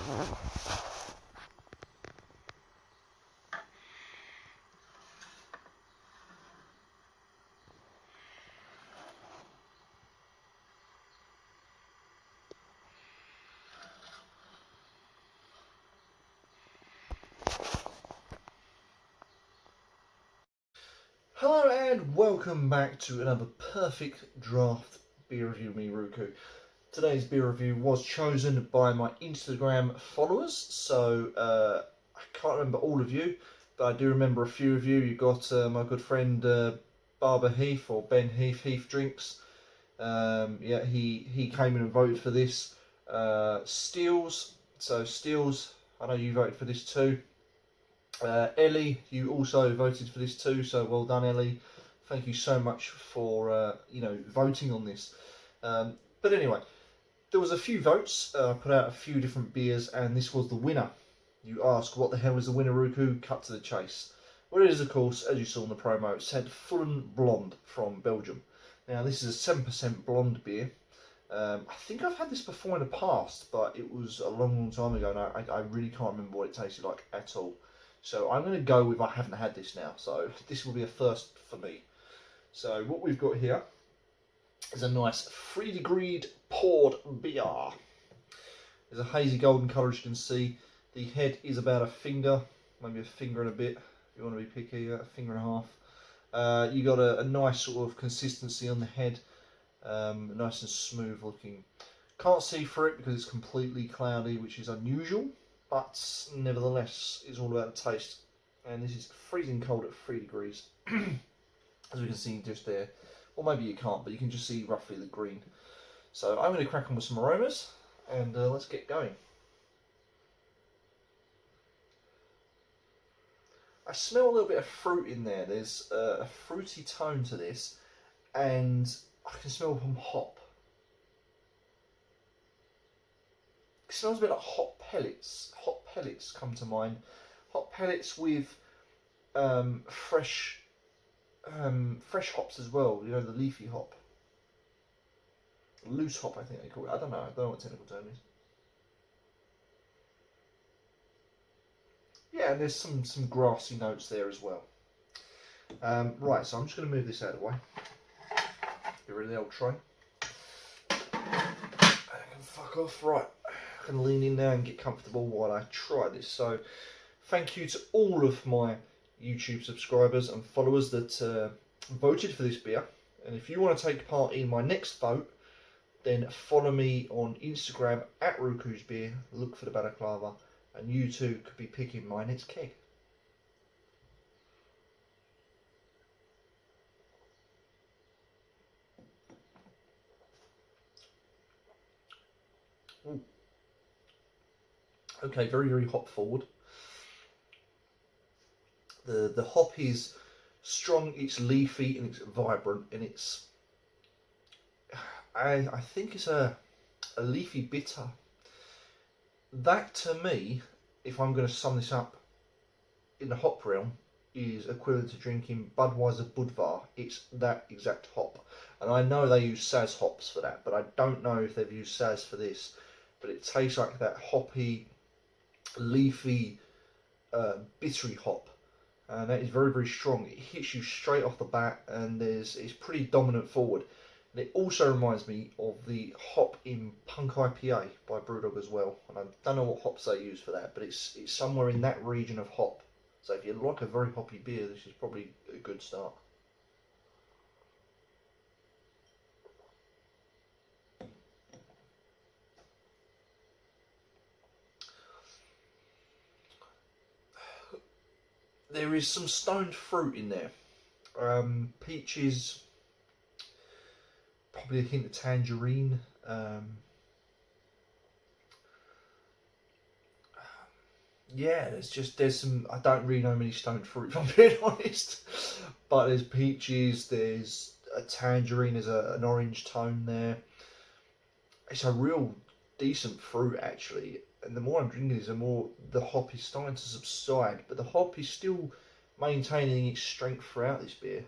Hello and welcome back to another perfect draft beer review me Ruku. Today's beer review was chosen by my Instagram followers, so I can't remember all of you, but I do remember a few of you. You got my good friend Barber Heath, or Ben Heath, Heath Drinks. Yeah, he came in and voted for this. Steels, so Steels, I know you voted for this too. Ellie, you also voted for this too, so well done, Ellie. Thank you so much for voting on this. But anyway, there was a few votes. I put out a few different beers, and this was the winner. You ask, what the hell is the winner, Ruku? Cut to the chase. Well, it is, of course, as you saw in the promo, it said Feuillen Blonde from Belgium. Now, this is a 7% blonde beer. I think I've had this before in the past, but it was a long time ago, and I really can't remember what it tasted like at all. So I'm going to go with I haven't had this now, so this will be a first for me. So what we've got here is a nice 3-degree poured beer. There's a hazy golden colour, as you can see. The head is about a finger, maybe a finger and a bit, if you want to be picky, a finger and a half. You got a nice sort of consistency on the head, nice and smooth looking. Can't see through it because it's completely cloudy, which is unusual. But nevertheless, it's all about the taste. And this is freezing cold at 3 degrees, as we can see just there. Or maybe you can't, but you can just see roughly the green. So I'm going to crack on with some aromas, and let's get going. I smell a little bit of fruit in there. There's a fruity tone to this, and I can smell some hop. It smells a bit like hot pellets. Hot pellets come to mind. Hot pellets with fresh hops as well. You know, the leafy hop, loose hop, I think they call it. I don't know what the technical term is. Yeah, and there's some grassy notes there as well. Right, so I'm just going to move this out of the way. Get rid of the old tray. I can fuck off. Right. I can lean in now and get comfortable while I try this. So thank you to all of my YouTube subscribers and followers that voted for this beer. And if you want to take part in my next vote, then follow me on Instagram at Ruku's Beer, look for the balaclava, and you too could be picking my next keg. Ooh. Okay, very, very hop forward. The hop is strong, it's leafy, and it's vibrant, and it's I think it's a leafy bitter. That to me, if I'm going to sum this up in the hop realm, is equivalent to drinking Budweiser Budvar. It's that exact hop. And I know they use Saz hops for that, but I don't know if they've used Saz for this. But it tastes like that hoppy, leafy, bittery hop. And that is very, very strong. It hits you straight off the bat, and it's pretty dominant forward. And it also reminds me of the hop in Punk IPA by Brewdog as well. And I don't know what hops they use for that, but it's somewhere in that region of hop. So if you like a very hoppy beer, this is probably a good start. There is some stoned fruit in there. Peaches, probably a hint of tangerine. Yeah, there's some. I don't really know many stoned fruit, if I'm being honest. But there's peaches, there's a tangerine, there's an orange tone there. It's a real decent fruit actually. And the more I'm drinking this, the more the hop is starting to subside. But the hop is still maintaining its strength throughout this beer.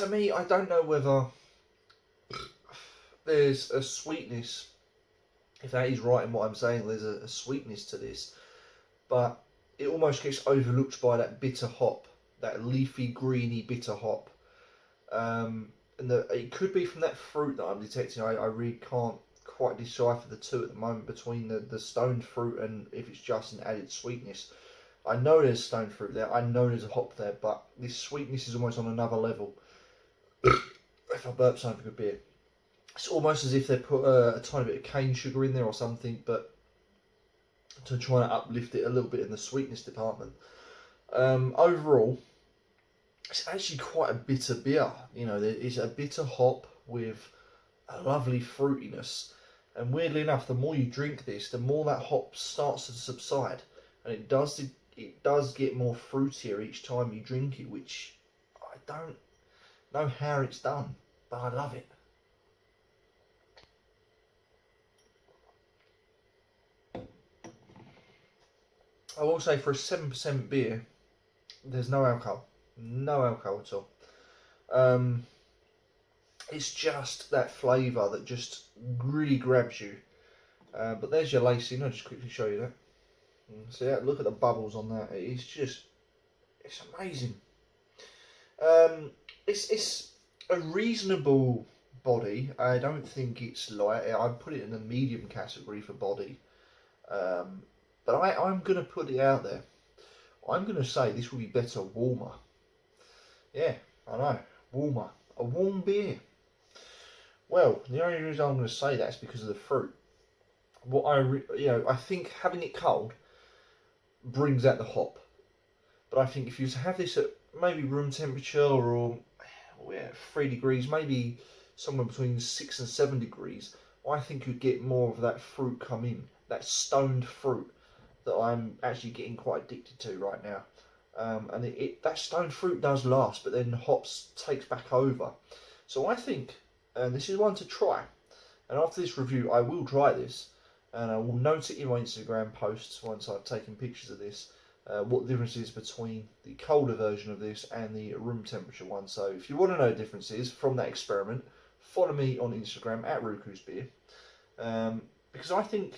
to me, I don't know whether there's a sweetness, if that is right in what I'm saying, there's a sweetness to this, but it almost gets overlooked by that bitter hop, that leafy, greeny, bitter hop. And it could be from that fruit that I'm detecting. I really can't quite decipher the two at the moment between the stoned fruit and if it's just an added sweetness. I know there's stoned fruit there, I know there's a hop there, but this sweetness is almost on another level. If I burp something for good beer. It's almost as if they put a tiny bit of cane sugar in there or something, but to try and uplift it a little bit in the sweetness department. Overall, it's actually quite a bitter beer. You know, it's a bitter hop with a lovely fruitiness. And weirdly enough, the more you drink this, the more that hop starts to subside, and it does get more fruitier each time you drink it, which I don't know how it's done, but I love it. I will say for a 7% beer, there's no alcohol. No alcohol at all. It's just that flavour that just really grabs you. But there's your lacing. I'll just quickly show you that. See that? Look at the bubbles on that. It's amazing. It's a reasonable body. I don't think it's light. I'd put it in the medium category for body. But I'm going to put it out there. I'm going to say this will be better warmer. Yeah, I know. Warmer. A warm beer. Well, the only reason I'm going to say that is because of the fruit. I think having it cold brings out the hop. But I think if you have this at maybe room temperature or 3 degrees, maybe somewhere between 6 and 7 degrees, I think you'd get more of that fruit come in, that stoned fruit that I'm actually getting quite addicted to right now. And that stoned fruit does last, but then hops takes back over. So I think, and this is one to try, and after this review I will try this, and I will note it in my Instagram posts once I've taken pictures of this, what the difference is between the colder version of this and the room temperature one. So if you want to know the differences from that experiment, follow me on Instagram at Ruku's Beer, because I think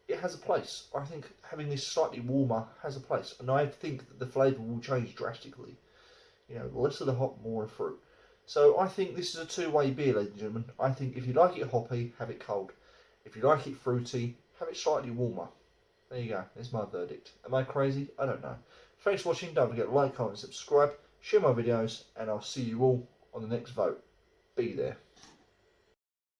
it has a place. I think having this slightly warmer has a place, and I think that the flavour will change drastically. You know, less of the hop, more of fruit. So I think this is a two-way beer, ladies and gentlemen. I think if you like it hoppy, have it cold. If you like it fruity, have it slightly warmer. There you go. There's my verdict. Am I crazy? I don't know. Thanks for watching. Don't forget to like, comment, subscribe, share my videos, and I'll see you all on the next vote. Be there.